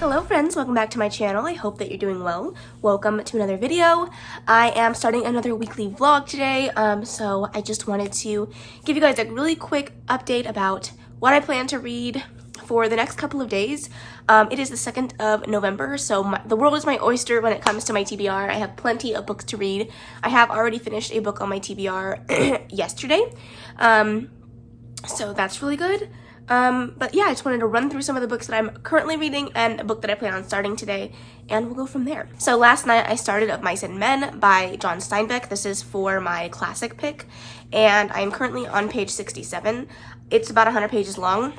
Hello friends, welcome back to my channel. I hope that you're doing well. Welcome to another video. I am starting another weekly vlog today, so I just wanted to give you guys a really quick update about what I plan to read for the next couple of days. It is the 2nd of November, so the world is my oyster when it comes to my TBR. I have plenty of books to read. I have already finished a book on my TBR yesterday, so that's really good. But yeah, I just wanted to run through some of the books that I'm currently reading and a book that I plan on starting today, and we'll go from there. So last night I started Of Mice and Men by John Steinbeck. This is for my classic pick, and I'm currently on page 67. It's about 100 pages long.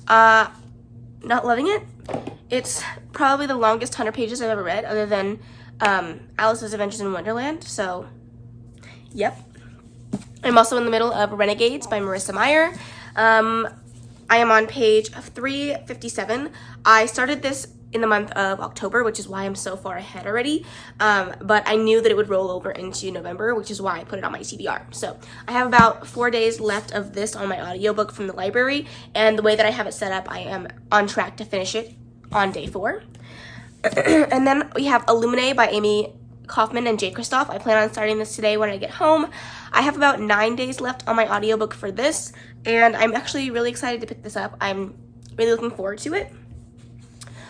Not loving it. It's probably the longest 100 pages I've ever read, other than Alice's Adventures in Wonderland, so yep. I'm also in the middle of Renegades by Marissa Meyer. I am on page 357. I started this in the month of October, which is why I'm so far ahead already. But I knew that it would roll over into November, which is why I put it on my TBR. So I have about 4 days left of this on my audiobook from the library. And the way that I have it set up, I am on track to finish it on day 4. And then we have Illuminae by Amy Kaufman and Jay Kristoff. I plan on starting this today when I get home. I have about 9 days left on my audiobook for this, and I'm actually really excited to pick this up. I'm really looking forward to it.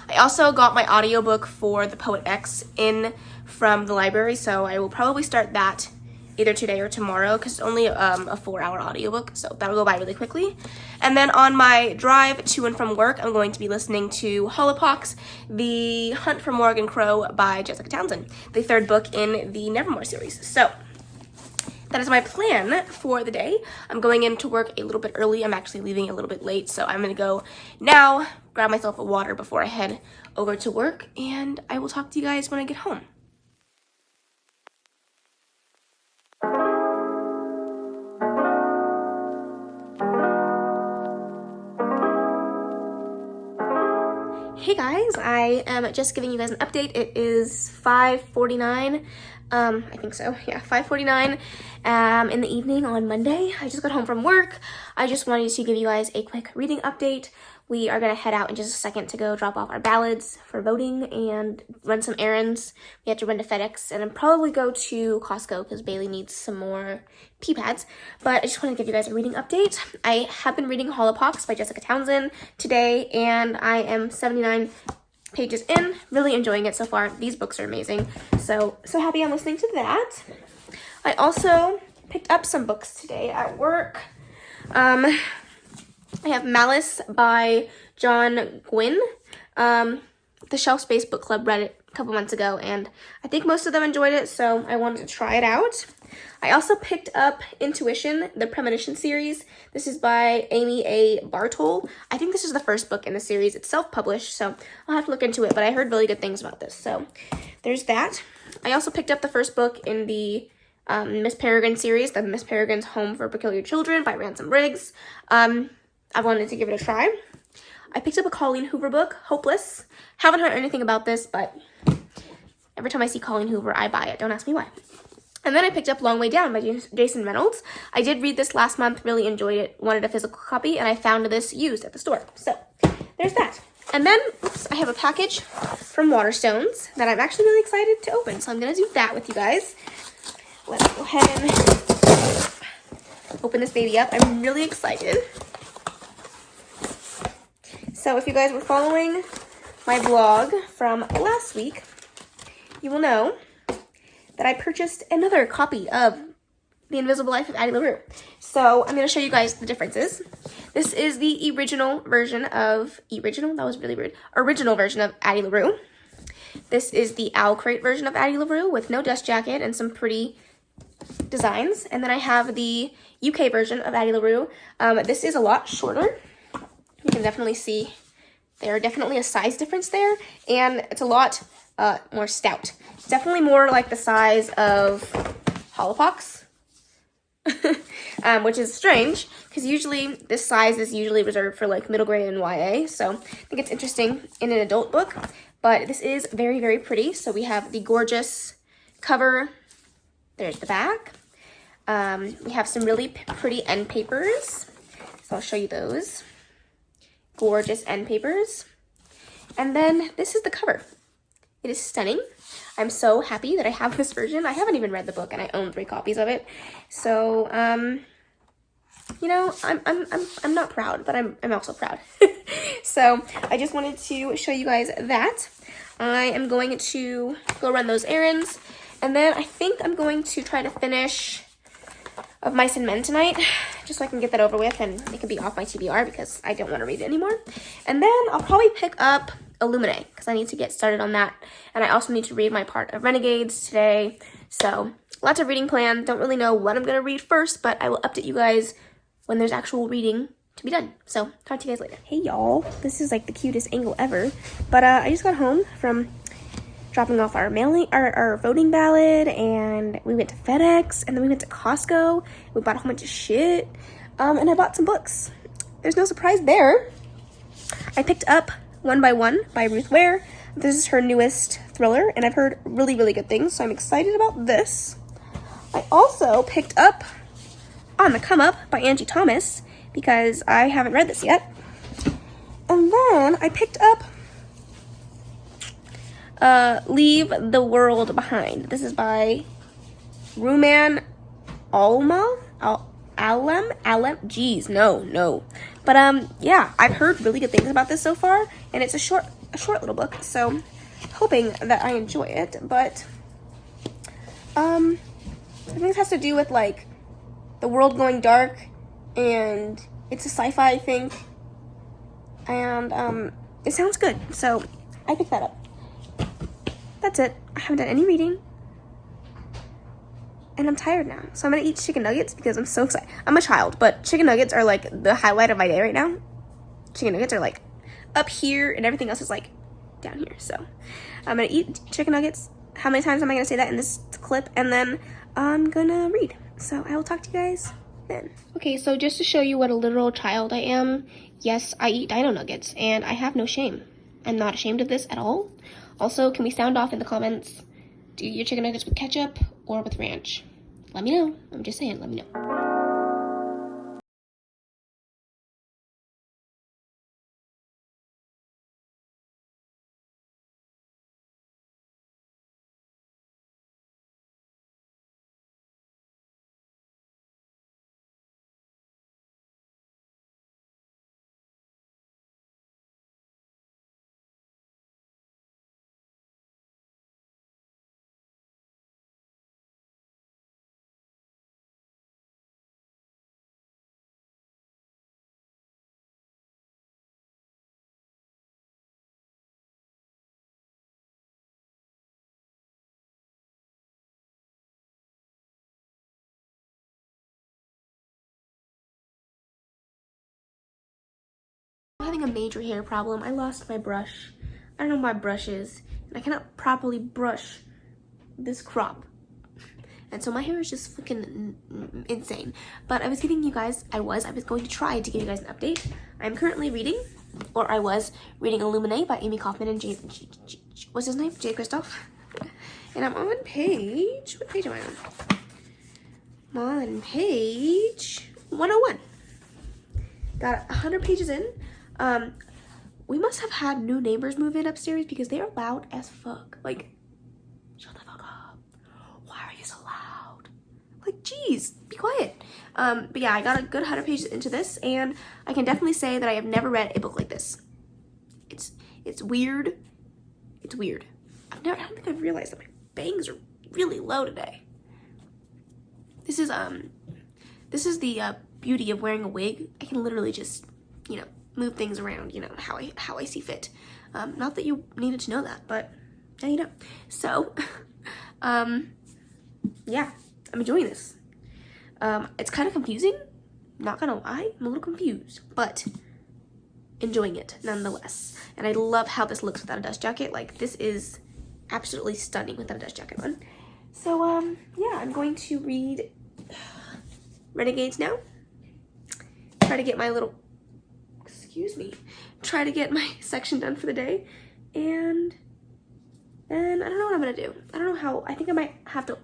I also got my audiobook for The Poet X in from the library, so I will probably start that either today or tomorrow because it's only a 4-hour audiobook, so that'll go by really quickly. And then on my drive to and from work, I'm going to be listening to Holopox, The Hunt for Morgan Crow by Jessica Townsend, the 3rd book in the Nevermore series. So that is my plan for the day. I'm going into work a little bit early. I'm actually leaving a little bit late, so I'm gonna go now, grab myself a water before I head over to work, and I will talk to you guys when I get home. Hey guys, I am just giving you guys an update. It is 5:49, I think so, yeah, 5:49 in the evening on Monday. I just got home from work. I just wanted to give you guys a quick reading update. We are going to head out in just a second to go drop off our ballots for voting and run some errands. We have to run to FedEx and then probably go to Costco because Bailey needs some more pee pads. But I just want to give you guys a reading update. I have been reading Holopox by Jessica Townsend today, and I am 79 pages in. Really enjoying it so far. These books are amazing. So happy I'm listening to that. I also picked up some books today at work. I have Malice by John Gwynne. The Shelf Space Book Club read it a couple months ago, and I think most of them enjoyed it, so I wanted to try it out. I also picked up Intuition, the Premonition series. This is by Amy A. Bartol. I think this is the first book in the series. It's self-published, so I'll have to look into it, but I heard really good things about this, so there's that. I also picked up the first book in the Miss Peregrine series, the Miss Peregrine's Home for Peculiar Children by Ransom Briggs. I wanted to give it a try. I picked up a Colleen Hoover book, Hopeless. Haven't heard anything about this, but every time I see Colleen Hoover, I buy it. Don't ask me why. And then I picked up Long Way Down by Jason Reynolds. I did read this last month, really enjoyed it, wanted a physical copy, and I found this used at the store. So there's that. And then, I have a package from Waterstones that I'm actually really excited to open. So I'm going to do that with you guys. Let's go ahead and open this baby up. I'm really excited. So if you guys were following my vlog from last week, you will know that I purchased another copy of The Invisible Life of Addie LaRue. So I'm going to show you guys the differences. This is the original version of, original version of Addie LaRue. This is the Owl Crate version of Addie LaRue with no dust jacket and some pretty designs. And then I have the UK version of Addie LaRue. This is a lot shorter. You can definitely see there's definitely a size difference there, and it's a lot more stout. It's definitely more like the size of Holopox, which is strange because usually this size is usually reserved for like middle grade and YA. So I think it's interesting in an adult book, but this is very, very pretty. So we have the gorgeous cover. There's the back. We have some really pretty end papers. So I'll show you those. Gorgeous end papers. And then this is the cover. It is stunning. I'm so happy that I have this version. I haven't even read the book and I own 3 copies of it. So, you know, I'm not proud, but I'm also proud. So I just wanted to show you guys that. I am going to go run those errands, and then I think I'm going to try to finish Of Mice and Men tonight, just so I can get that over with and it can be off my TBR because I don't want to read it anymore. And then I'll probably pick up Illuminae because I need to get started on that, and I also need to read my part of Renegades today. So lots of reading planned. Don't really know what I'm going to read first, but I will update you guys when there's actual reading to be done. So talk to you guys later. Hey y'all, this is like the cutest angle ever, but I just got home from dropping off our voting ballot, and we went to FedEx, and then we went to Costco. We bought a whole bunch of shit, and I bought some books. There's no surprise there. I picked up One by One by Ruth Ware. This is her newest thriller, and I've heard really, really good things, so I'm excited about this. I also picked up On the Come Up by Angie Thomas, because I haven't read this yet. And then I picked up Leave the World Behind. This is by Ruman Alem. Geez, no. But yeah, I've heard really good things about this so far, and it's a short little book, so hoping that I enjoy it. But I think this has to do with like the world going dark, and it's a sci-fi thing, and it sounds good, so I picked that up. That's it. I haven't done any reading, and I'm tired now, so I'm gonna eat chicken nuggets because I'm so excited. I'm a child, but chicken nuggets are like the highlight of my day right now. Chicken nuggets are like up here, and everything else is like down here. So I'm gonna eat chicken nuggets. How many times am I gonna say that in this clip? And then I'm gonna read. So I will talk to you guys then. Okay, so just to show you what a literal child I am, yes, I eat dino nuggets, and I have no shame. I'm not ashamed of this at all. Also, can we sound off in the comments? Do you eat your chicken nuggets with ketchup or with ranch? Let me know. I'm just saying, let me know. I'm having a major hair problem. I lost my brush. I don't know where my brush is, and I cannot properly brush this crop. And so my hair is just fucking insane. But I was going to try to give you guys an update. I'm currently reading, or I was reading Illuminae by Amy Kaufman and what's his name? Jay Kristoff. And I'm on what page am I on? I'm on page 101. Got 100 pages in. We must have had new neighbors move in upstairs because they are loud as fuck. Like, shut the fuck up. Why are you so loud? Like, geez, be quiet. But yeah, I got a good 100 pages into this, and I can definitely say that I have never read a book like this. It's weird. It's weird. I don't think I've realized that my bangs are really low today. This is the beauty of wearing a wig. I can literally just, you know, move things around, you know, how I see fit. Not that you needed to know that, but now you know. So, yeah, I'm enjoying this. It's kind of confusing, not gonna lie. I'm a little confused, but enjoying it nonetheless. And I love how this looks without a dust jacket. Like, this is absolutely stunning without a dust jacket on. So, yeah, I'm going to read Renegades now. Try to get my little, try to get my section done for the day. And then I don't know what I'm gonna do. I don't know how. I think I might have to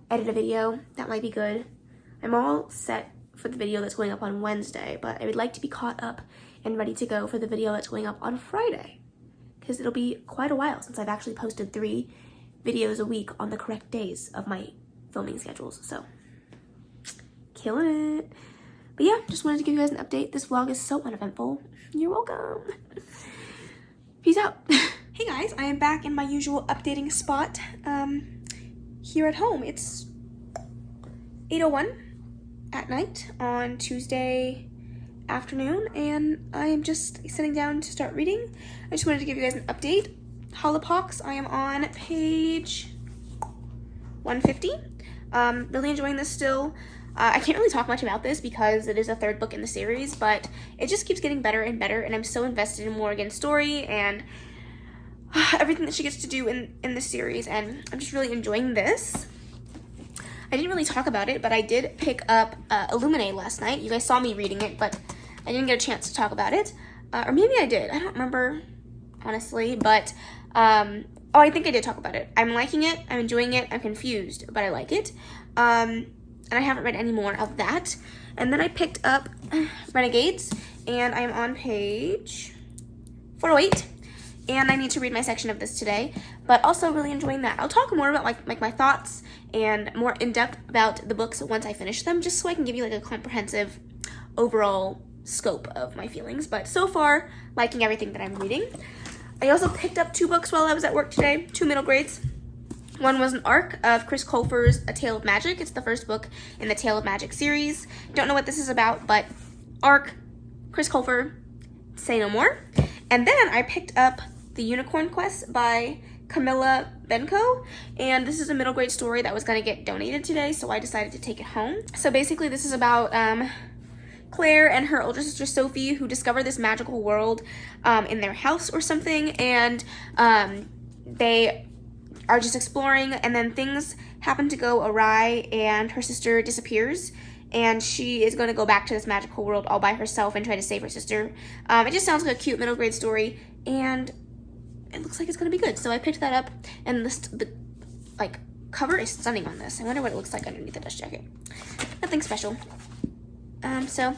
edit a video. That might be good. I'm all set for the video that's going up on Wednesday, but I would like to be caught up and ready to go for the video that's going up on Friday. because it'll be quite a while since I've actually posted 3 videos a week on the correct days of my filming schedules. So, killing it. But yeah, just wanted to give you guys an update. This vlog is so uneventful. You're welcome. Peace out. Hey guys, I am back in my usual updating spot here at home. It's 8:01 at night on Tuesday afternoon, and I am just sitting down to start reading. I just wanted to give you guys an update. Holopox, I am on page 150. Really enjoying this still. I can't really talk much about this because it is the 3rd book in the series, but it just keeps getting better and better, and I'm so invested in Morgan's story and everything that she gets to do in the series, and I'm just really enjoying this. I didn't really talk about it, but I did pick up Illuminate last night. You guys saw me reading it, but I didn't get a chance to talk about it. Or maybe I did. I don't remember, honestly, but oh, I think I did talk about it. I'm liking it. I'm enjoying it. I'm confused, but I like it. And I haven't read any more of that. And then I picked up Renegades, and I'm on page 408. And I need to read my section of this today, but also really enjoying that. I'll talk more about like my thoughts and more in depth about the books once I finish them, just so I can give you like a comprehensive overall scope of my feelings. But so far, liking everything that I'm reading. I also picked up 2 books while I was at work today, 2 middle grades. One was an arc of Chris Colfer's A Tale of Magic. It's the first book in the Tale of Magic series. Don't know what this is about, but arc, Chris Colfer, say no more. And then I picked up The Unicorn Quest by Camilla Benko, and this is a middle grade story that was going to get donated today, so I decided to take it home. So basically this is about Claire and her older sister Sophie, who discover this magical world in their house or something, and they are just exploring, and then things happen to go awry, and her sister disappears, and she is going to go back to this magical world all by herself and try to save her sister. It just sounds like a cute middle grade story, and it looks like it's going to be good. So I picked that up, and the like cover is stunning on this. I wonder what it looks like underneath the dust jacket. Nothing special. So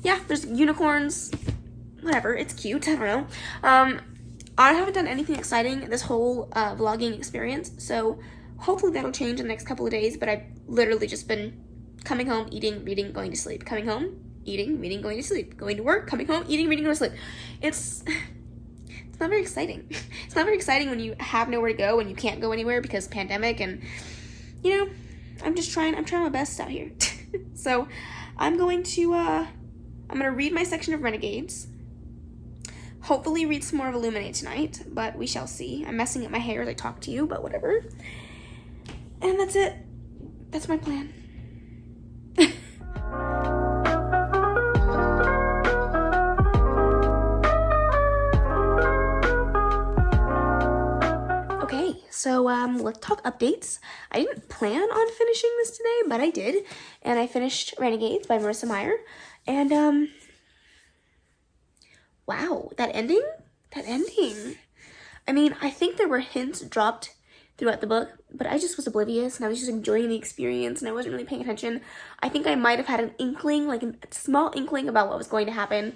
yeah, there's unicorns, whatever, it's cute, I don't know. I haven't done anything exciting this whole vlogging experience, so hopefully that'll change in the next couple of days, but I've literally just been coming home, eating, reading, going to sleep, coming home, eating, reading, going to sleep, going to work, coming home, eating, reading, going to sleep. It's not very exciting. It's not very exciting when you have nowhere to go and you can't go anywhere because pandemic, and you know, I'm trying my best out here. So I'm going to read my section of Renegades. Hopefully read some more of Illuminate tonight, but we shall see. I'm messing up my hair as I talk to you, but whatever. And that's it. That's my plan. So let's talk updates. I didn't plan on finishing this today, but I did. And I finished Renegades by Marissa Meyer. And wow, that ending. I mean, I think there were hints dropped throughout the book, but I just was oblivious, and I was just enjoying the experience, and I wasn't really paying attention. I think I might have had an inkling, like a small inkling about what was going to happen.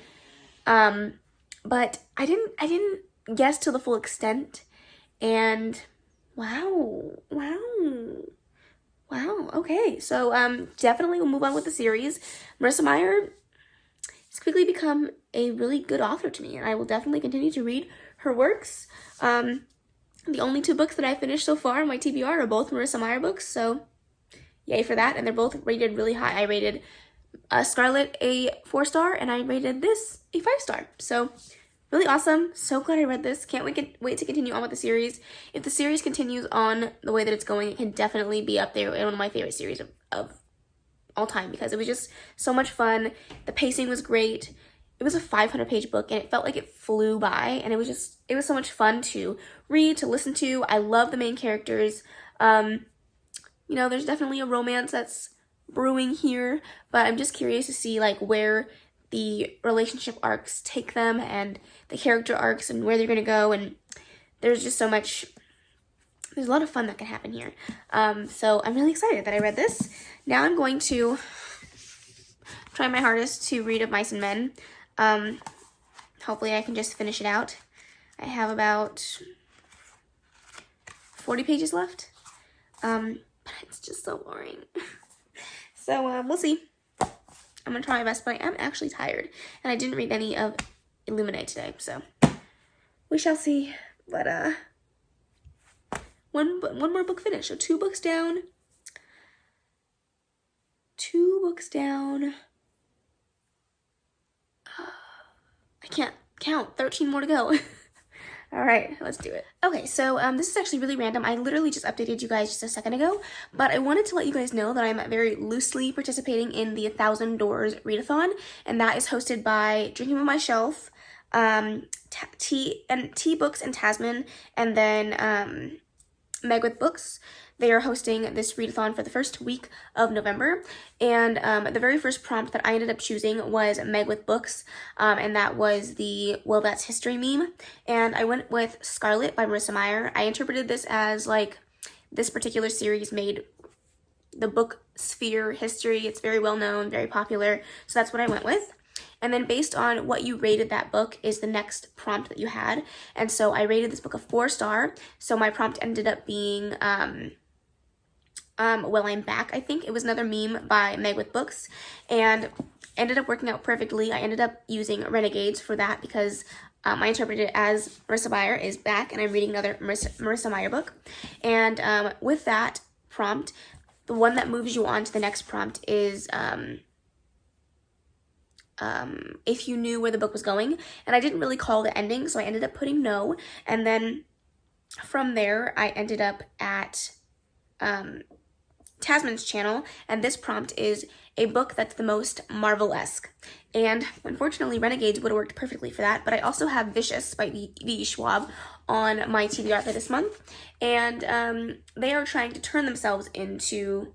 But I didn't guess to the full extent. And wow, okay, so definitely we'll move on with the series. Marissa Meyer has quickly become a really good author to me, and I will definitely continue to read her works. The only 2 books that I finished so far on my TBR are both Marissa Meyer books, so yay for that, and they're both rated really high. I rated Scarlet a 4-star, and I rated this a 5-star, so really awesome. So glad I read this. Can't wait to continue on with the series. If the series continues on the way that it's going, it can definitely be up there in one of my favorite series of all time, because it was just so much fun. The pacing was great. It was a 500-page book, and it felt like it flew by, and it was so much fun to read, to listen to. I love the main characters. You know, there's definitely a romance that's brewing here, but I'm just curious to see like where the relationship arcs take them, and the character arcs, and where they're going to go, and there's just so much, there's a lot of fun that can happen here. So I'm really excited that I read this. Now I'm going to try my hardest to read Of Mice and Men. Hopefully I can just finish it out. I have about 40 pages left. But it's just so boring. So we'll see. I'm gonna try my best, but I am actually tired, and I didn't read any of Illuminate today, so we shall see. But one more book finished, so 2 books down. 2 books down. I can't count. 13 more to go. All right, let's do it. Okay, so this is actually really random. I literally just updated you guys just a second ago, but I wanted to let you guys know that I'm very loosely participating in the 1,000 Doors readathon, and that is hosted by Drinking on My Shelf, T Books and Tasman, and then Meg with Books. They are hosting this readathon for the first week of November, and the very first prompt that I ended up choosing was Meg with Books, and that was the Well That's History meme, and I went with Scarlet by Marissa Meyer. I interpreted this as like this particular series made the book sphere history. It's very well known, very popular, so that's what I went with. And then based on what you rated that book is the next prompt that you had, and so I rated this book a 4-star, so my prompt ended up being Well, I'm Back, I think. It was another meme by Meg with Books, and ended up working out perfectly. I ended up using Renegades for that because I interpreted it as Marissa Meyer is back, and I'm reading another Marissa Meyer book. And with that prompt, the one that moves you on to the next prompt is If You Knew Where the Book Was Going. And I didn't really call the ending, so I ended up putting no. And then from there, I ended up at Tasman's channel, and this prompt is a book that's the most Marvel-esque. And unfortunately, Renegades would have worked perfectly for that, but I also have Vicious by V.E. Schwab on my TBR for this month, and they are trying to turn themselves into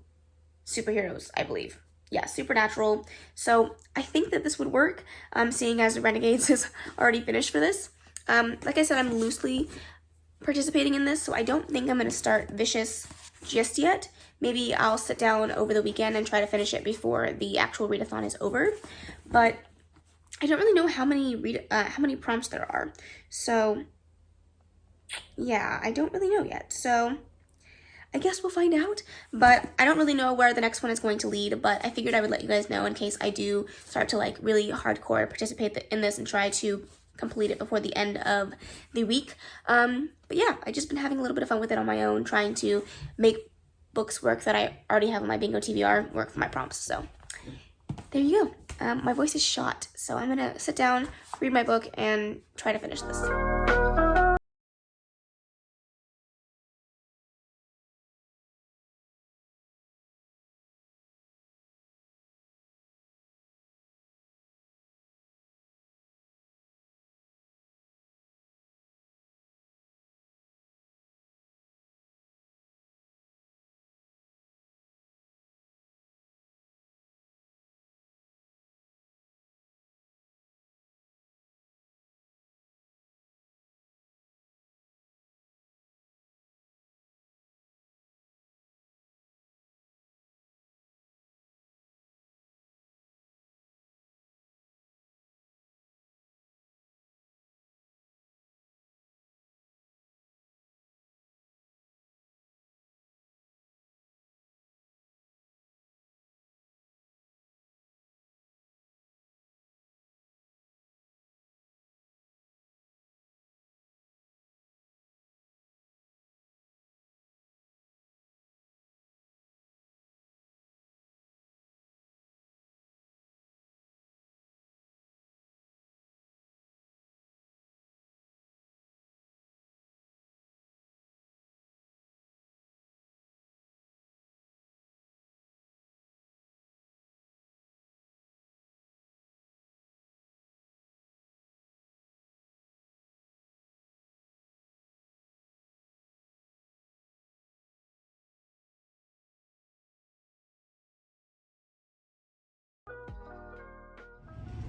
superheroes, I believe. Yeah, supernatural. So I think that this would work, seeing as Renegades is already finished for this. Like I said, I'm loosely participating in this, so I don't think I'm going to start Vicious just yet. Maybe I'll sit down over the weekend and try to finish it before the actual readathon is over. But I don't really know how many prompts there are. So yeah, I don't really know yet. So I guess we'll find out. But I don't really know where the next one is going to lead, but I figured I would let you guys know in case I do start to like really hardcore participate in this and try to complete it before the end of the week. But yeah, I've just been having a little bit of fun with it on my own, trying to make books work that I already have on my bingo TBR work for my prompts. So there you go. My voice is shot, so I'm gonna sit down, read my book, and try to finish this.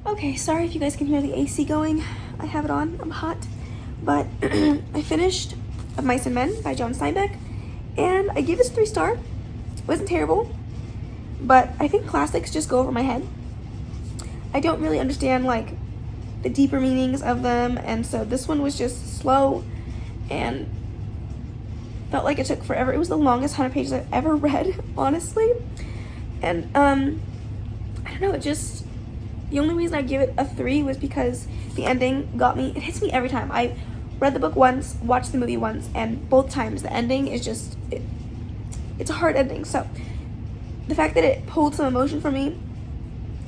Okay, sorry if you guys can hear the AC going. I have it on, I'm hot. But I finished Of Mice and Men by Joan Steinbeck, and I gave this a 3-star. It wasn't terrible, but I think classics just go over my head. I don't really understand like the deeper meanings of them. And so this one was just slow and felt like it took forever. It was the longest 100 pages I've ever read, honestly. And I don't know, the only reason I give it a 3 was because the ending got me. It hits me every time. I read the book once, watched the movie once, and both times the ending is just, it's a hard ending. So the fact that it pulled some emotion from me,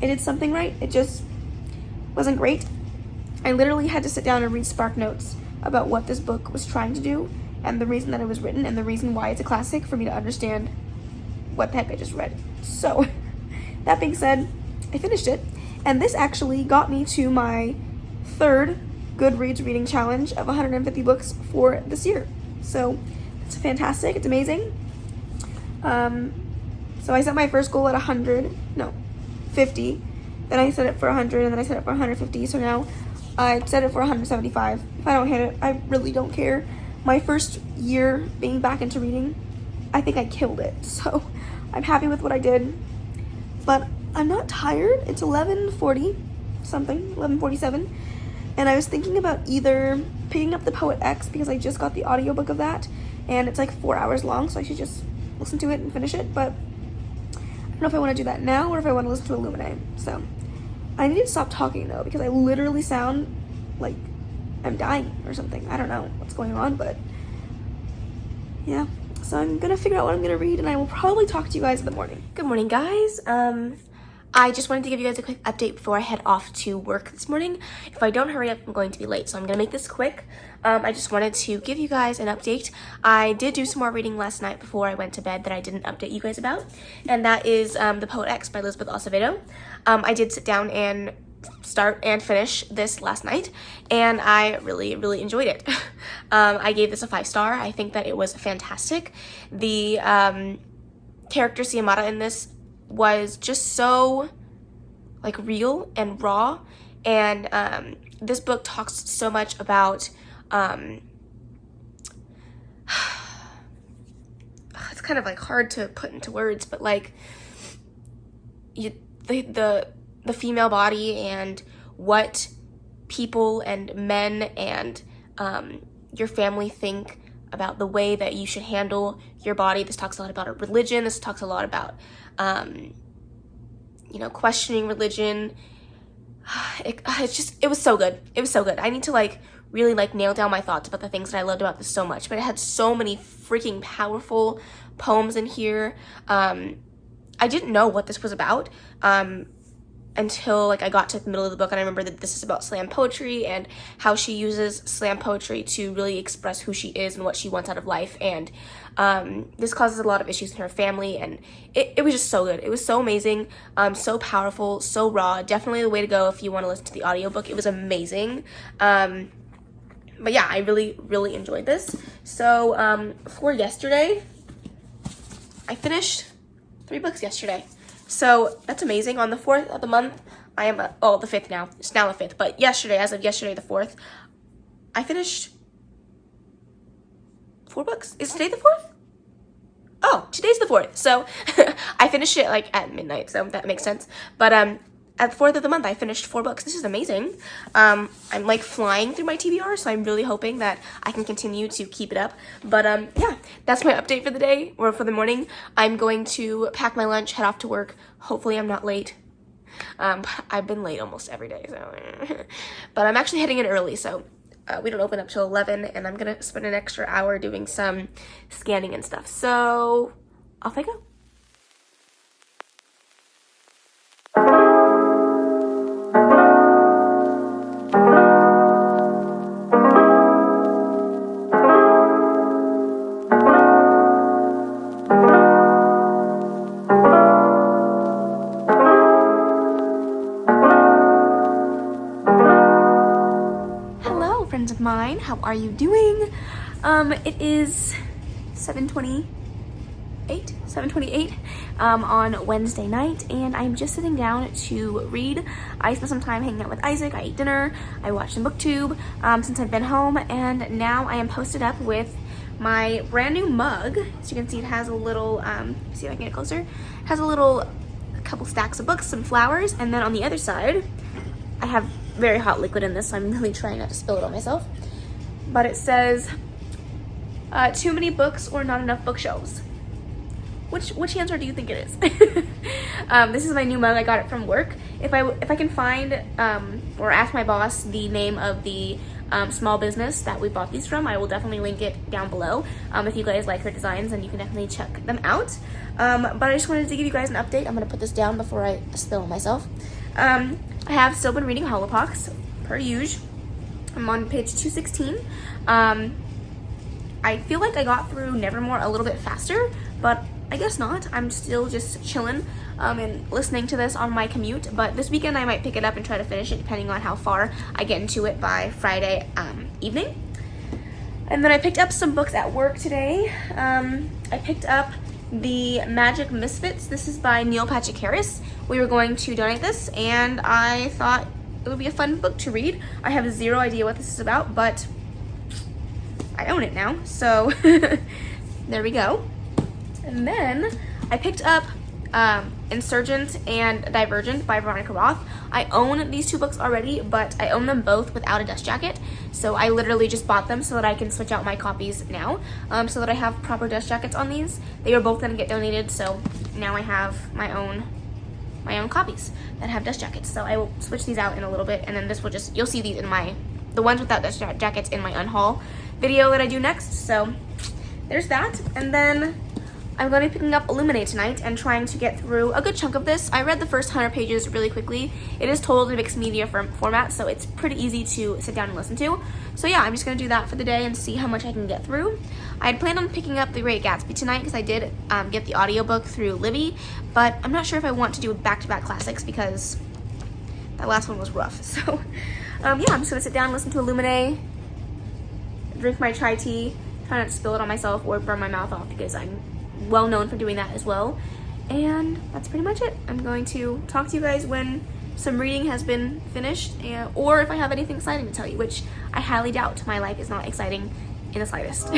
it did something right. It just wasn't great. I literally had to sit down and read Spark Notes about what this book was trying to do and the reason that it was written and the reason why it's a classic for me to understand what the heck I just read. So that being said, I finished it, and this actually got me to my 3rd Goodreads reading challenge of 150 books for this year. So it's fantastic. It's amazing. So I set my first goal at 50. Then I set it for 100, and then I set it for 150. So now I set it for 175. If I don't hit it, I really don't care. My first year being back into reading, I think I killed it. So I'm happy with what I did. But I'm not tired. It's 11:40 something, 11:47. And I was thinking about either picking up The Poet X, because I just got the audiobook of that, and it's like 4 hours long, so I should just listen to it and finish it. But I don't know if I want to do that now or if I want to listen to Illuminae. So I need to stop talking though, because I literally sound like I'm dying or something. I don't know what's going on, but yeah. So I'm gonna figure out what I'm gonna read, and I will probably talk to you guys in the morning. Good morning, guys. I just wanted to give you guys a quick update before I head off to work this morning. If I don't hurry up, I'm going to be late, so I'm gonna make this quick. I just wanted to give you guys an update. I did do some more reading last night before I went to bed that I didn't update you guys about, and that is The Poet X by Elizabeth Acevedo. I did sit down and start and finish this last night, and I really enjoyed it. I gave this a 5-star. I think that it was fantastic. The character Siamata in this was just so like real and raw, and this book talks so much about it's kind of like hard to put into words, but like the female body and what people and men and your family think about the way that you should handle your body. This talks a lot about religion. This talks a lot about questioning religion. It was so good. It was so good. I need to really nail down my thoughts about the things that I loved about this so much, but it had so many freaking powerful poems in here. I didn't know what this was about until I got to the middle of the book, and I remember that this is about slam poetry and how she uses slam poetry to really express who she is and what she wants out of life. And this causes a lot of issues in her family, and it was just so good. It was so amazing, so powerful, so raw. Definitely the way to go if you want to listen to the audiobook. It was amazing. But yeah, I really enjoyed this. So for yesterday, I finished 3 books yesterday. So that's amazing. On the 4th of the month, I am, the 5th now. It's now the 5th. But yesterday, as of yesterday, the 4th, I finished 4 books. Is today the 4th? Oh, today's the 4th. So I finished it at midnight, so that makes sense. But at the 4th of the month, I finished 4 books. This is amazing. I'm flying through my TBR, so I'm really hoping that I can continue to keep it up. But yeah, that's my update for the day, or for the morning. I'm going to pack my lunch, head off to work. Hopefully I'm not late. I've been late almost every day, so but I'm actually heading in early, so we don't open up till 11, and I'm gonna spend an extra hour doing some scanning and stuff. So off I go. Friends of mine, how are you doing? It is 7:28 on Wednesday night, and I'm just sitting down to read. I spent some time hanging out with Isaac. I ate dinner. I watched some booktube since I've been home, and now I am posted up with my brand new mug. As you can see, it has a little see if I can get closer. It has a couple stacks of books, some flowers, and then on the other side I have very hot liquid in this, so I'm really trying not to spill it on myself. But it says, too many books or not enough bookshelves. Which answer do you think it is? This is my new mug. I got it from work. If I can find or ask my boss the name of the small business that we bought these from, I will definitely link it down below. If you guys like her designs, then you can definitely check them out. But I just wanted to give you guys an update. I'm gonna put this down before I spill myself. I have still been reading Holopox per usual. I'm on page 216. I feel like I got through Nevermore a little bit faster, but I guess not. I'm still just chilling and listening to this on my commute, but this weekend I might pick it up and try to finish it depending on how far I get into it by Friday evening. And then I picked up some books at work today. I picked up The Magic Misfits. This is by Neil Patrick Harris. We were going to donate this, and I thought it would be a fun book to read. I have zero idea what this is about, but I own it now, so there we go. And then I picked up Insurgent and Divergent by Veronica Roth. I own these two books already, but I own them both without a dust jacket. So I literally just bought them so that I can switch out my copies now, so that I have proper dust jackets on these. They are both gonna get donated, so now I have my own copies that have dust jackets. So I will switch these out in a little bit, and then this will just, you'll see these in the ones without dust jackets in my unhaul video that I do next. So there's that. And then I'm going to be picking up Illuminae tonight and trying to get through a good chunk of this. I read the first 100 pages really quickly. It is told in mixed media format, so it's pretty easy to sit down and listen to. So yeah, I'm just going to do that for the day and see how much I can get through. I had planned on picking up The Great Gatsby tonight because I did get the audiobook through Libby, but I'm not sure if I want to do back-to-back classics because that last one was rough. So yeah, I'm just going to sit down and listen to Illuminae, drink my chai tea, try not to spill it on myself or burn my mouth off because I'm well known for doing that as well. And that's pretty much it. I'm going to talk to you guys when some reading has been finished, or if I have anything exciting to tell you, which I highly doubt. My life is not exciting in the slightest.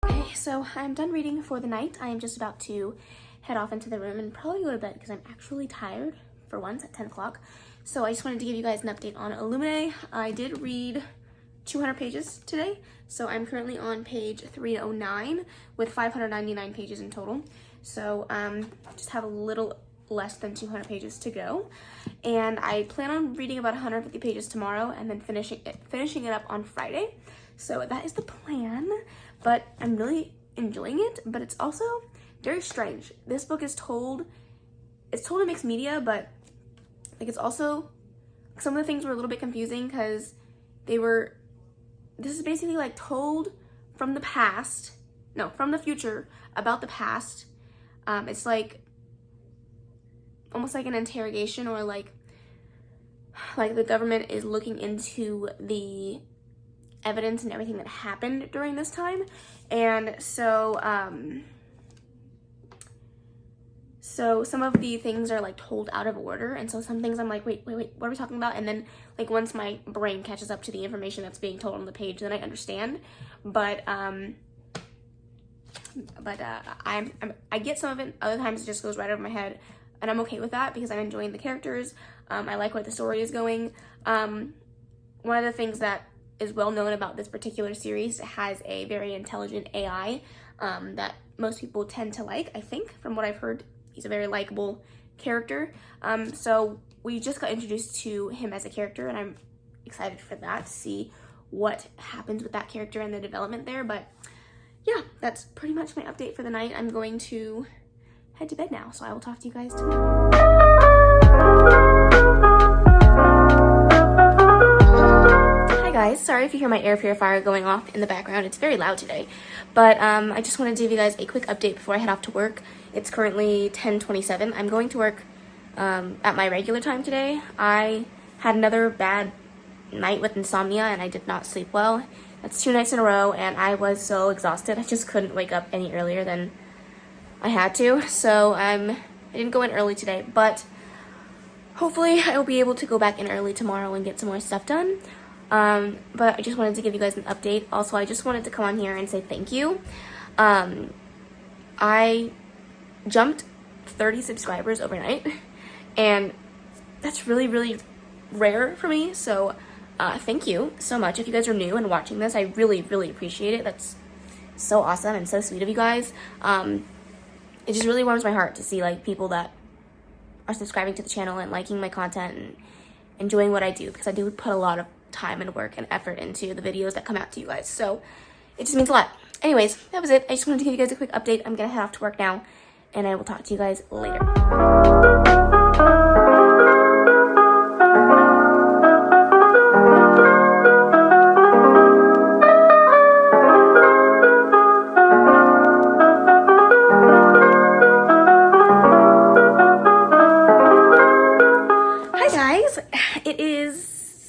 Okay, so I'm done reading for the night. I am just about to head off into the room and probably go to bed because I'm actually tired for once at 10 o'clock. So I just wanted to give you guys an update on Illuminae. I did read 200 pages today, so I'm currently on page 309 with 599 pages in total. So just have a little less than 200 pages to go, and I plan on reading about 150 pages tomorrow and then finishing it up on Friday. So that is the plan, but I'm really enjoying it, but it's also very strange. This book is told in mixed media, but like it's also, some of the things were a little bit confusing because this is basically like told from the future about the past. It's like almost like an interrogation, or like the government is looking into the evidence and everything that happened during this time. And so some of the things are like told out of order, and so some things I'm like, wait, what are we talking about? And then like once my brain catches up to the information that's being told on the page, then I understand. But I get some of it. Other times it just goes right over my head, and I'm okay with that because I'm enjoying the characters. I like where the story is going. One of the things that is well known about this particular series, has a very intelligent AI that most people tend to like, I think, from what I've heard. He's a very likable character. So we just got introduced to him as a character, and I'm excited for that, to see what happens with that character and the development there. But yeah, that's pretty much my update for the night. I'm going to head to bed now, so I will talk to you guys tomorrow. Hi guys, sorry if you hear my air purifier going off in the background. It's very loud today. But I just wanted to give you guys a quick update before I head off to work. It's currently 10:27. I'm going to work at my regular time today. I had another bad night with insomnia and I did not sleep well. That's 2 nights in a row and I was so exhausted. I just couldn't wake up any earlier than I had to. So I didn't go in early today, but hopefully I will be able to go back in early tomorrow and get some more stuff done. But I just wanted to give you guys an update. Also, I just wanted to come on here and say thank you. I jumped 30 subscribers overnight and that's really, really rare for me. So thank you so much. If you guys are new and watching this, I really, really appreciate it. That's so awesome and so sweet of you guys. It just really warms my heart to see like people that are subscribing to the channel and liking my content and enjoying what I do, because I do put a lot of time and work and effort into the videos that come out to you guys. So it just means a lot. Anyways, that was it. I just wanted to give you guys a quick update. I'm gonna head off to work now and I will talk to you guys later. It is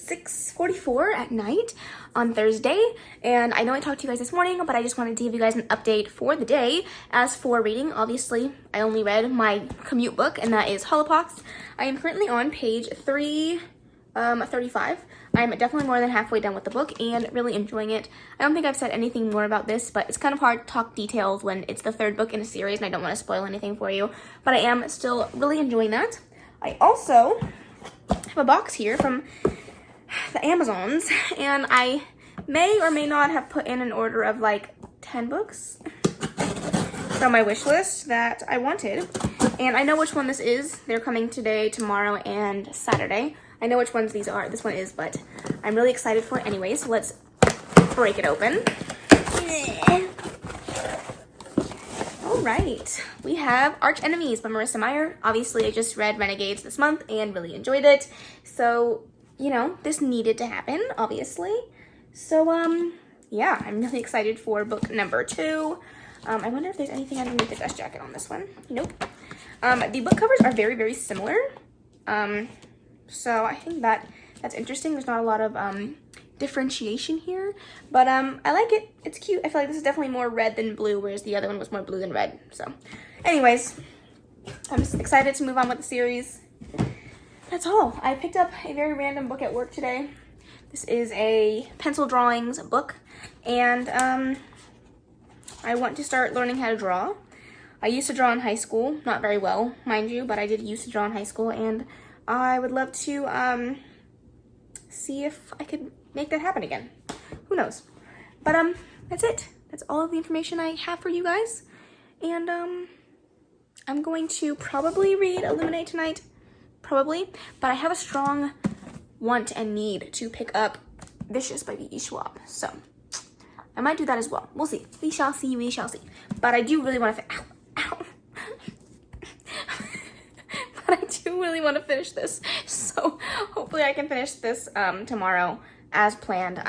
6:44 at night on Thursday, and I know I talked to you guys this morning, but I just wanted to give you guys an update for the day. As for reading, obviously, I only read my commute book, and that is Holopox. I am currently on page 335. I'm definitely more than halfway done with the book and really enjoying it. I don't think I've said anything more about this, but it's kind of hard to talk details when it's the third book in a series, and I don't want to spoil anything for you, but I am still really enjoying that. I also have a box here from the Amazons, and I may or may not have put in an order of like 10 books from my wish list that I wanted, and I know which one this is. They're coming today, tomorrow, and Saturday. I know which ones these are. This one is, but I'm really excited for it anyway, so let's break it open. All right, we have Arch Enemies by Marissa Meyer. Obviously, I just read Renegades this month and really enjoyed it. So, you know, this needed to happen, obviously. So, yeah, I'm really excited for book number 2. I wonder if there's anything underneath the dust jacket on this one. Nope. The book covers are very, very similar. So I think that's interesting. There's not a lot of differentiation here, but I like it. It's cute. I feel like this is definitely more red than blue, whereas the other one was more blue than red. So anyways, I'm just excited to move on with the series. That's all. I picked up a very random book at work today. This is a pencil drawings book, and I want to start learning how to draw. I used to draw in high school, not very well, mind you, but I did used to draw in high school, and I would love to see if I could make that happen again. Who knows? But that's it. That's all of the information I have for you guys. And I'm going to probably read Illuminate tonight. Probably. But I have a strong want and need to pick up Vicious by V.E. Schwab. So I might do that as well. We'll see. We shall see. We shall see. But I do really want to but I do really want to finish this. So hopefully I can finish this tomorrow as planned.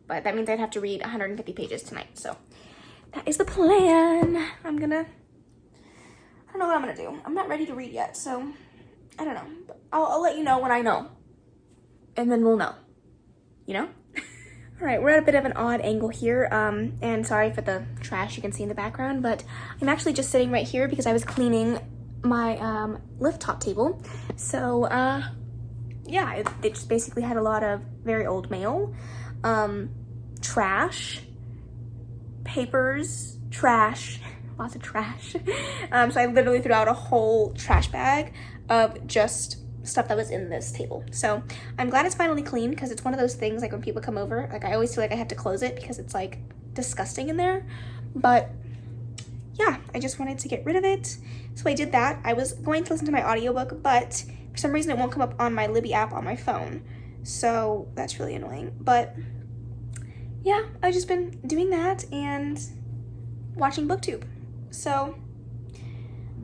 But that means I'd have to read 150 pages tonight. So that is the plan. I don't know what I'm gonna do. I'm not ready to read yet, so I don't know. But I'll let you know when I know. And then we'll know. You know? All right, we're at a bit of an odd angle here. And sorry for the trash you can see in the background, but I'm actually just sitting right here because I was cleaning my lift top table. So yeah, it just basically had a lot of very old mail, trash, papers, trash, lots of trash. So I literally threw out a whole trash bag of just stuff that was in this table. So I'm glad it's finally clean, because it's one of those things, like when people come over, like I always feel like I have to close it because it's like disgusting in there. But yeah, I just wanted to get rid of it. So I did that. I was going to listen to my audiobook, but for some reason it won't come up on my Libby app on my phone. So that's really annoying. But yeah, I've just been doing that and watching BookTube. So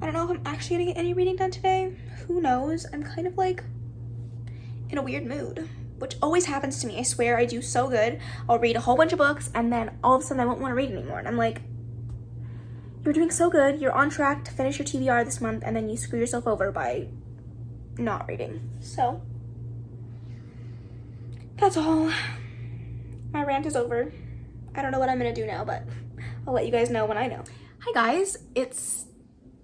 I don't know if I'm actually gonna get any reading done today. Who knows? I'm kind of like in a weird mood, which always happens to me. I swear I do so good. I'll read a whole bunch of books and then all of a sudden I won't want to read anymore. And I'm like, you're doing so good. You're on track to finish your TBR this month and then you screw yourself over by not reading. So that's all. My rant is over. I don't know what I'm gonna do now, but I'll let you guys know when I know. Hi guys, it's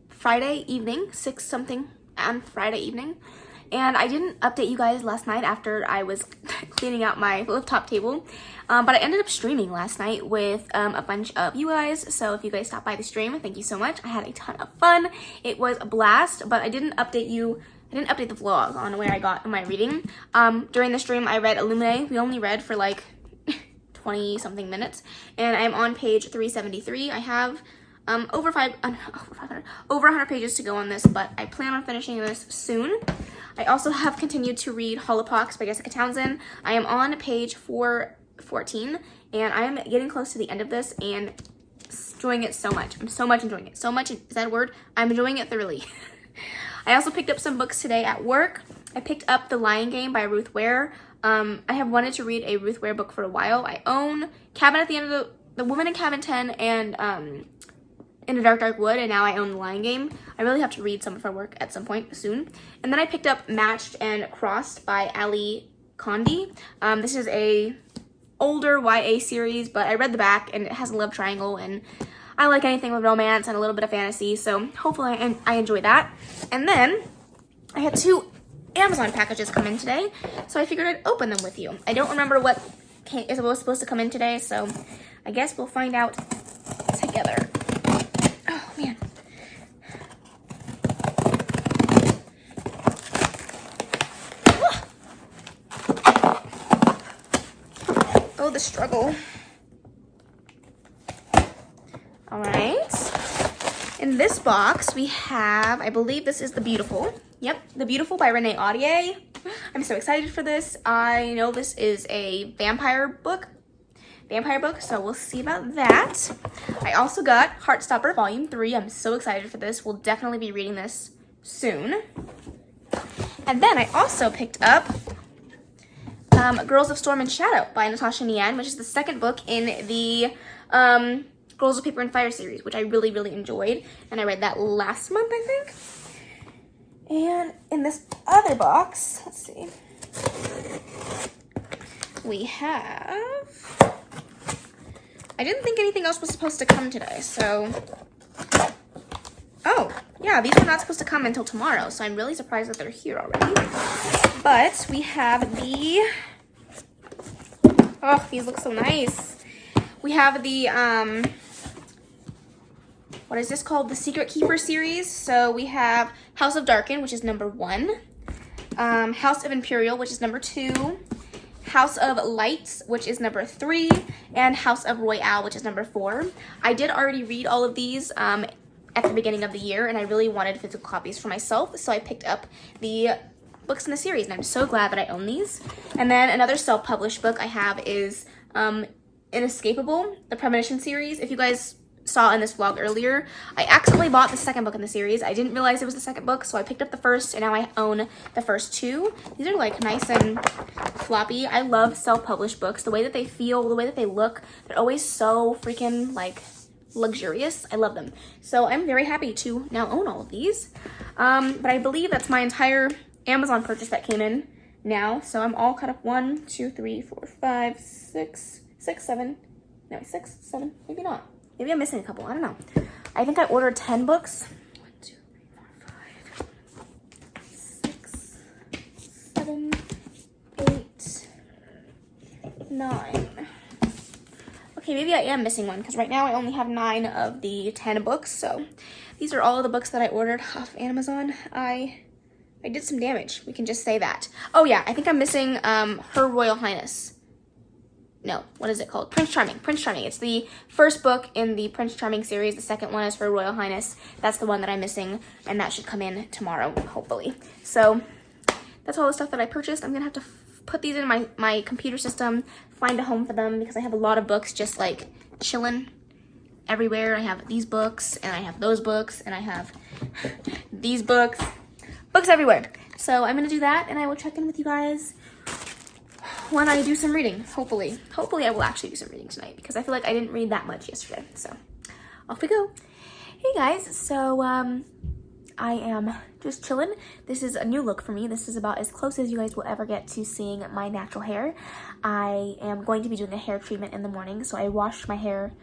Friday evening, 6 something on Friday evening. And I didn't update you guys last night after I was cleaning out my flip top table. But I ended up streaming last night with a bunch of you guys. So if you guys stopped by the stream, thank you so much. I had a ton of fun. It was a blast, but I didn't update you. I didn't update the vlog on where I got in my reading. During the stream, I read Illuminae. We only read for like 20 something minutes. And I'm on page 373. I have over 100 pages to go on this, but I plan on finishing this soon. I also have continued to read Holopox by Jessica Townsend. I am on page 414, and I am getting close to the end of this and enjoying it so much. I'm so much enjoying it. So much, is that a word? I'm enjoying it thoroughly. I also picked up some books today at work. I picked up The Lion Game by Ruth Ware. I have wanted to read a Ruth Ware book for a while. I own Cabin at the End of the Woman in Cabin 10 and In a Dark Wood, and now I own The Lion Game. I really have to read some of her work at some point soon. And then I picked up Matched and Crossed by Ali Condi. This is a older YA series, but I read the back and it has a love triangle, and I like anything with romance and a little bit of fantasy, so hopefully I enjoy that. And then I had 2 Amazon packages come in today, so I figured I'd open them with you. I don't remember what was supposed to come in today, so I guess we'll find out together. Oh, man. Oh, the struggle. All right. In this box, we have, I believe this is The Beautiful. Yep, The Beautiful by Renee Audier. I'm so excited for this. I know this is a vampire book, so we'll see about that. I also got Heartstopper Volume 3. I'm so excited for this. We'll definitely be reading this soon. And then I also picked up Girls of Storm and Shadow by Natasha Nian, which is the second book in the Girls of Paper and Fire series, which I really, really enjoyed. And I read that last month, I think. And in this other box, let's see, we have, I didn't think anything else was supposed to come today, so, oh, yeah, these were not supposed to come until tomorrow, so I'm really surprised that they're here already. But we have the, oh, these look so nice. We have the, what is this called? The Secret Keeper series. So we have House of Darken, which is number 1. House of Imperial, which is number 2. House of Lights, which is number 3. And House of Royale, which is number 4. I did already read all of these at the beginning of the year, and I really wanted physical copies for myself. So I picked up the books in the series, and I'm so glad that I own these. And then another self-published book I have is Inescapable, the Premonition series. If you guys saw in this vlog earlier, I accidentally bought the second book in the series. I didn't realize it was the second book, so I picked up the first, and now I own the first 2. These are like nice and floppy. I love self-published books. The way that they feel, the way that they look, they're always so freaking like luxurious. I love them. So I'm very happy to now own all of these. But I believe that's my entire Amazon purchase that came in now. So I'm all caught up. 1, 2, 3, 4, 5, 6, 7. No, 6, 7, maybe not. Maybe I'm missing a couple. I don't know. I think I ordered 10 books. 1, 2, 3, 4, 5, 6, 7, 8, 9. Okay, maybe I am missing one because right now I only have 9 of the 10 books. So these are all of the books that I ordered off Amazon. I did some damage. We can just say that. Oh yeah, I think I'm missing Her Royal Highness. No, what is it called? Prince Charming. Prince Charming. It's the first book in the Prince Charming series. The second one is Her Royal Highness. That's the one that I'm missing, and that should come in tomorrow, hopefully. So that's all the stuff that I purchased. I'm gonna have to put these in my computer system, find a home for them, because I have a lot of books just like chilling everywhere. I have these books, and I have those books, and I have these books everywhere. So I'm gonna do that, and I will check in with you guys when I do some reading, hopefully. Hopefully I will actually do some reading tonight, because I feel like I didn't read that much yesterday. So off we go. Hey guys, so I am just chilling. This is a new look for me. This is about as close as you guys will ever get to seeing my natural hair. I am going to be doing a hair treatment in the morning, so I washed my hair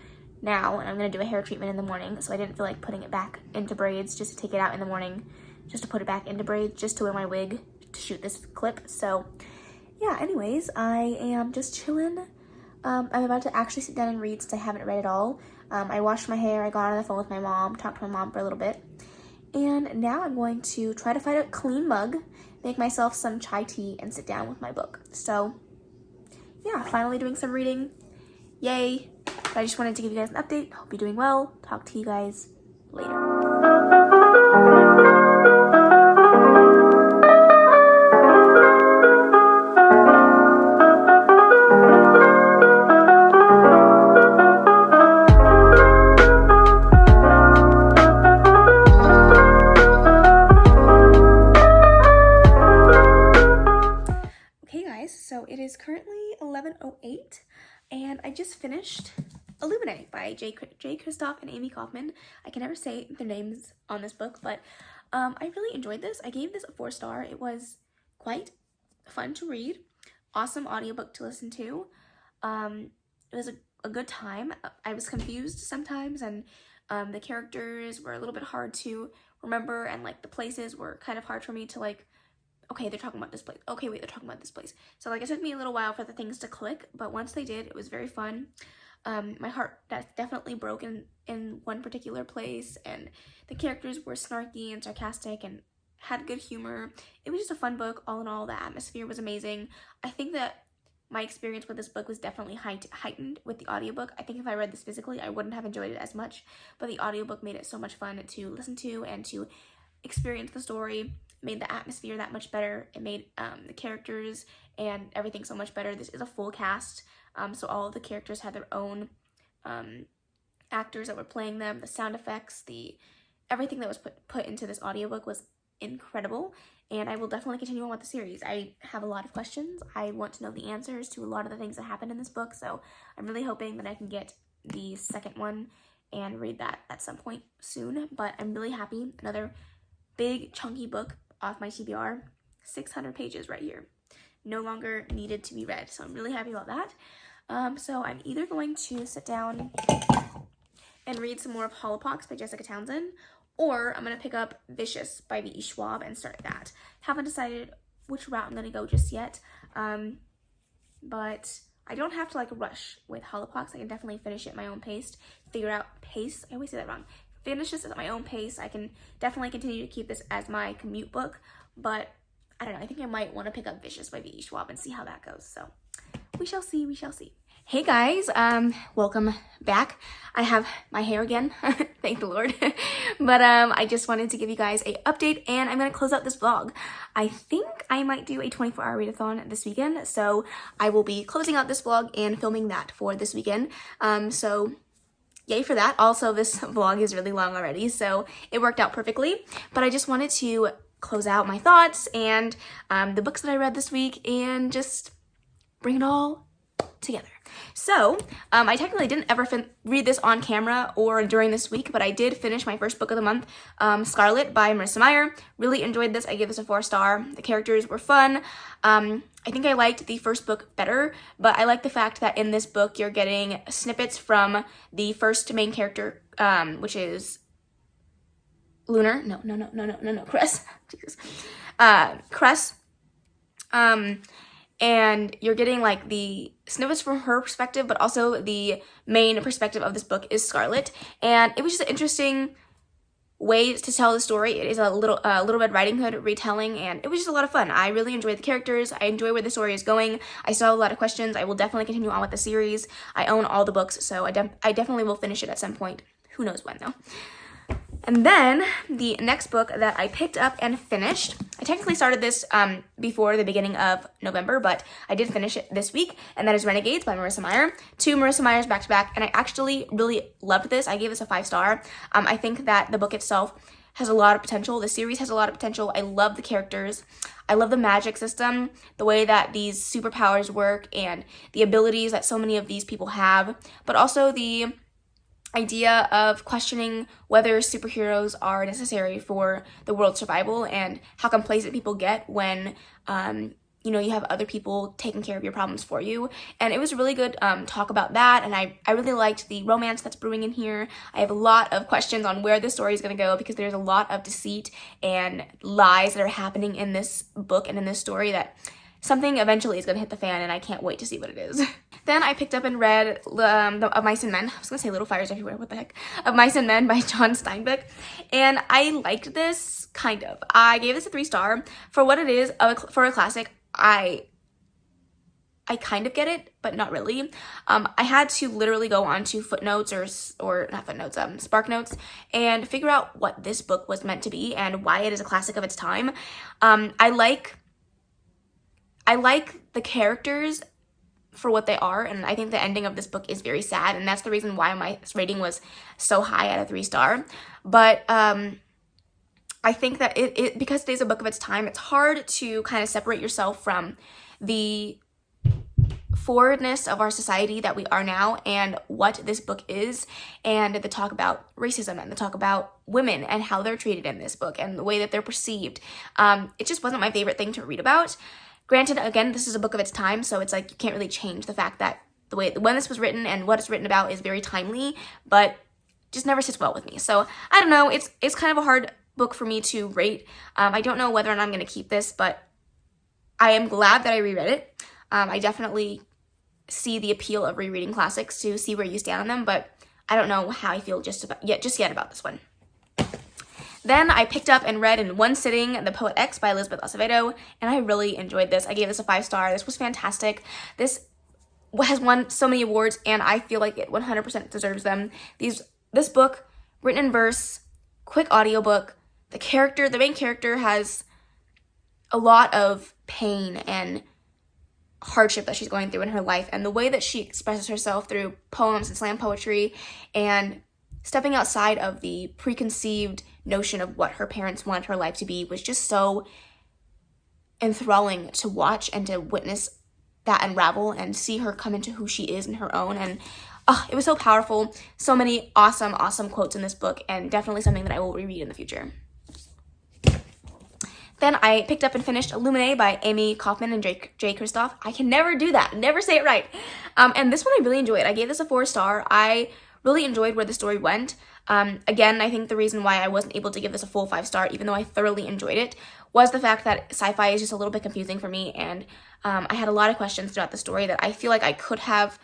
now, and I'm going to do a hair treatment in the morning, so I didn't feel like putting it back into braids just to take it out in the morning, just to put it back into braids, just to wear my wig to shoot this clip. So yeah, anyways, I am just chilling. I'm about to actually sit down and read since I haven't read at all. I washed my hair, I got on the phone with my mom, talked to my mom for a little bit, and now I'm going to try to find a clean mug, make myself some chai tea, and sit down with my book. So yeah, finally doing some reading. Yay. But I just wanted to give you guys an update. Hope you're doing well. Talk to you guys later. Okay guys, so it is currently 11:08 and I just finished Illuminate by J. Kristoff and Amy Kaufman. I can never say their names on this book, but I really enjoyed this. I gave this a 4-star. It was quite fun to read. Awesome audiobook to listen to. It was a good time. I was confused sometimes, and the characters were a little bit hard to remember, and like the places were kind of hard for me to like, okay, they're talking about this place. Okay, wait, they're talking about this place. So like it took me a little while for the things to click, but once they did, it was very fun. My heart definitely broke in one particular place, and the characters were snarky and sarcastic and had good humor. It was just a fun book. All in all, the atmosphere was amazing. I think that my experience with this book was definitely heightened with the audiobook. I think if I read this physically, I wouldn't have enjoyed it as much, but the audiobook made it so much fun to listen to and to experience the story. It made the atmosphere that much better. It made the characters and everything so much better. This is a full cast, so all of the characters had their own actors that were playing them. The sound effects, everything that was put into this audiobook was incredible, and I will definitely continue on with the series. I have a lot of questions. I want to know the answers to a lot of the things that happened in this book, so I'm really hoping that I can get the second one and read that at some point soon. But I'm really happy. Another big chunky book off my TBR, 600 pages right here, no longer needed to be read, so I'm really happy about that. So I'm either going to sit down and read some more of Holopox by Jessica Townsend, or I'm going to pick up Vicious by V.E. Schwab and start that. Haven't decided which route I'm going to go just yet, but I don't have to like rush with Holopox. I can definitely finish it at my own pace, I always say that wrong. Finish this at my own pace. I can definitely continue to keep this as my commute book, but I don't know, I think I might want to pick up Vicious by V.E. Schwab and see how that goes, so we shall see, we shall see. Hey guys, welcome back. I have my hair again, thank the Lord. But I just wanted to give you guys a update, and I'm gonna close out this vlog. I think I might do a 24-hour readathon this weekend, so I will be closing out this vlog and filming that for this weekend. So yay for that. Also, this vlog is really long already, so it worked out perfectly. But I just wanted to close out my thoughts and the books that I read this week and just bring it all together. So, I technically didn't ever read this on camera or during this week, but I did finish my first book of the month, Scarlet by Marissa Meyer. Really enjoyed this. I gave this a 4-star. The characters were fun. I think I liked the first book better, but I like the fact that in this book you're getting snippets from the first main character, which is Lunar. No, Cress. Jesus. Cress. And you're getting like the snippets from her perspective, but also the main perspective of this book is Scarlet. And it was just an interesting way to tell the story. It is a Little Red Riding Hood retelling, and it was just a lot of fun. I really enjoyed the characters. I enjoy where the story is going. I still have a lot of questions. I will definitely continue on with the series. I own all the books, so I definitely will finish it at some point. Who knows when, though. And then the next book that I picked up and finished, I technically started this before the beginning of November, but I did finish it this week, and that is Renegades by Marissa Meyer. 2 Marissa Meyers back to back, and I actually really loved this. I gave this a 5-star. I think that the book itself has a lot of potential. The series has a lot of potential. I love the characters. I love the magic system, the way that these superpowers work, and the abilities that so many of these people have, but also the idea of questioning whether superheroes are necessary for the world's survival and how complacent people get when you have other people taking care of your problems for you. And it was a really good talk about that, and I really liked the romance that's brewing in here. I have a lot of questions on where this story is going to go, because there's a lot of deceit and lies that are happening in this book and in this story that something eventually is going to hit the fan, and I can't wait to see what it is. Then I picked up and read Of Mice and Men. I was going to say Little Fires Everywhere, what the heck? Of Mice and Men by John Steinbeck. And I liked this, kind of. I gave this a 3-star. For what it is, for a classic, I kind of get it, but not really. I had to literally go on to footnotes or not footnotes, Spark Notes, and figure out what this book was meant to be and why it is a classic of its time. I like the characters for what they are, and I think the ending of this book is very sad, and that's the reason why my rating was so high at a 3-star. But I think that it because it is a book of its time, it's hard to kind of separate yourself from the forwardness of our society that we are now and what this book is, and the talk about racism and the talk about women and how they're treated in this book and the way that they're perceived. It just wasn't my favorite thing to read about. Granted, again, this is a book of its time, so it's like you can't really change the fact that the way when this was written and what it's written about is very timely, but just never sits well with me. So I don't know. It's kind of a hard book for me to rate. I don't know whether or not I'm going to keep this, but I am glad that I reread it. I definitely see the appeal of rereading classics to see where you stand on them, but I don't know how I feel just yet about this one. Then I picked up and read in one sitting The Poet X by Elizabeth Acevedo, and I really enjoyed this. I gave this a 5-star. This was fantastic. This has won so many awards, and I feel like it 100% deserves them. This book, written in verse, quick audiobook, the main character has a lot of pain and hardship that she's going through in her life, and the way that she expresses herself through poems and slam poetry and stepping outside of the preconceived notion of what her parents wanted her life to be was just so enthralling to watch and to witness that unravel and see her come into who she is in her own. And it was so powerful. So many awesome quotes in this book, and definitely something that I will reread in the future. Then I picked up and finished Illuminae by Amy Kaufman and Jay Kristoff. I can never do that, never say it right. And this one I really enjoyed. I gave this a 4-star. I really enjoyed where the story went. Again, I think the reason why I wasn't able to give this a full 5-star, even though I thoroughly enjoyed it, was the fact that sci-fi is just a little bit confusing for me, and I had a lot of questions throughout the story that I feel like I could have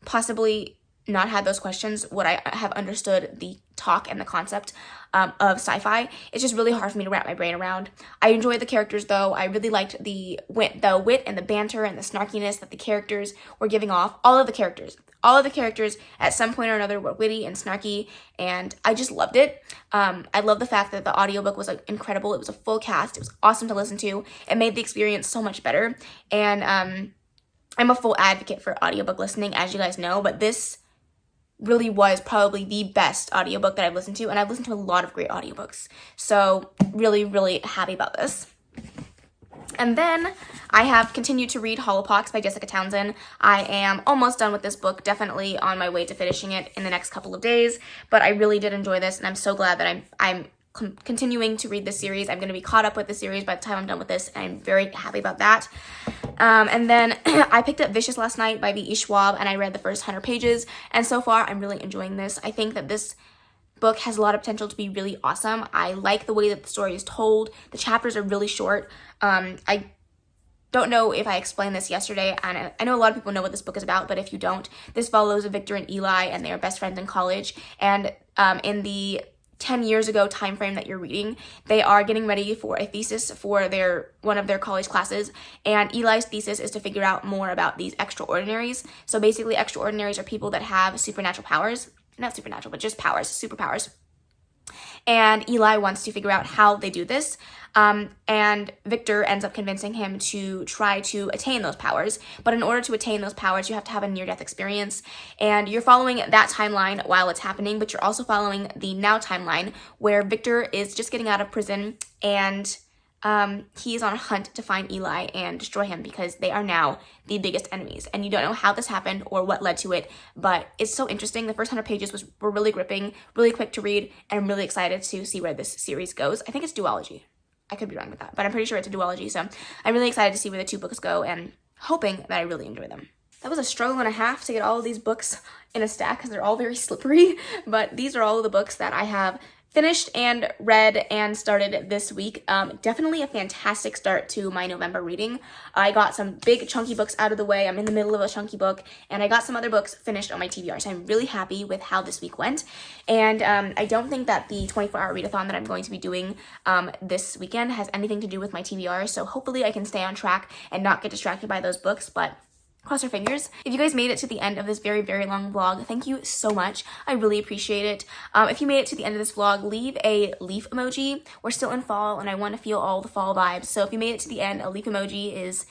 possibly not had those questions would I have understood the talk and the concept of sci-fi. It's just really hard for me to wrap my brain around. I enjoyed the characters though. I really liked the wit and the banter and the snarkiness that the characters were giving off. All of the characters at some point or another were witty and snarky, and I just loved it. I love the fact that the audiobook was incredible. It was a full cast. It was awesome to listen to. It made the experience so much better. And I'm a full advocate for audiobook listening, as you guys know, but this really was probably the best audiobook that I've listened to, and I've listened to a lot of great audiobooks. So really, really happy about this. And then I have continued to read Holopox by Jessica Townsend. I am almost done with this book, definitely on my way to finishing it in the next couple of days, but I really did enjoy this, and I'm so glad that I'm continuing to read this series. I'm going to be caught up with the series by the time I'm done with this, and I'm very happy about that. And then I picked up Vicious last night by V.E. Schwab, and I read the first 100 pages, and so far I'm really enjoying this. I think that this book has a lot of potential to be really awesome. I like the way that the story is told. The chapters are really short. I don't know if I explained this yesterday, and I know a lot of people know what this book is about, but if you don't, this follows Victor and Eli, and they are best friends in college, and in the 10 years ago time frame that you're reading, they are getting ready for a thesis for one of their college classes, and Eli's thesis is to figure out more about these extraordinaries. So basically, extraordinaries are people that have supernatural powers. Not supernatural, but just powers, superpowers. and Eli wants to figure out how they do this. And Victor ends up convincing him to try to attain those powers. But in order to attain those powers, you have to have a near-death experience. And you're following that timeline while it's happening, but you're also following the now timeline where Victor is just getting out of prison, and he's on a hunt to find Eli and destroy him because they are now the biggest enemies. And you don't know how this happened or what led to it, but it's so interesting. The first 100 pages were really gripping, really quick to read, and I'm really excited to see where this series goes. I think it's duology. I could be wrong with that, but I'm pretty sure it's a duology, so I'm really excited to see where the 2 books go and hoping that I really enjoy them. That was a struggle and a half to get all of these books in a stack because they're all very slippery, but these are all of the books that I have finished and read and started this week. Definitely a fantastic start to my November reading. I got some big chunky books out of the way. I'm in the middle of a chunky book, and I got some other books finished on my TBR, so I'm really happy with how this week went. And I don't think that the 24-hour readathon that I'm going to be doing this weekend has anything to do with my TBR, so hopefully I can stay on track and not get distracted by those books, but cross our fingers. If you guys made it to the end of this very, very long vlog, thank you so much. I really appreciate it. If you made it to the end of this vlog, leave a leaf emoji. We're still in fall, and I want to feel all the fall vibes. So if you made it to the end, a leaf emoji is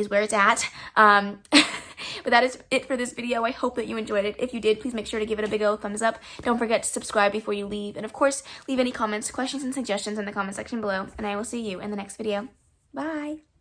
where it's at. But that is it for this video. I hope that you enjoyed it. If you did, please make sure to give it a big old thumbs up. Don't forget to subscribe before you leave. And of course, leave any comments, questions, and suggestions in the comment section below. And I will see you in the next video. Bye!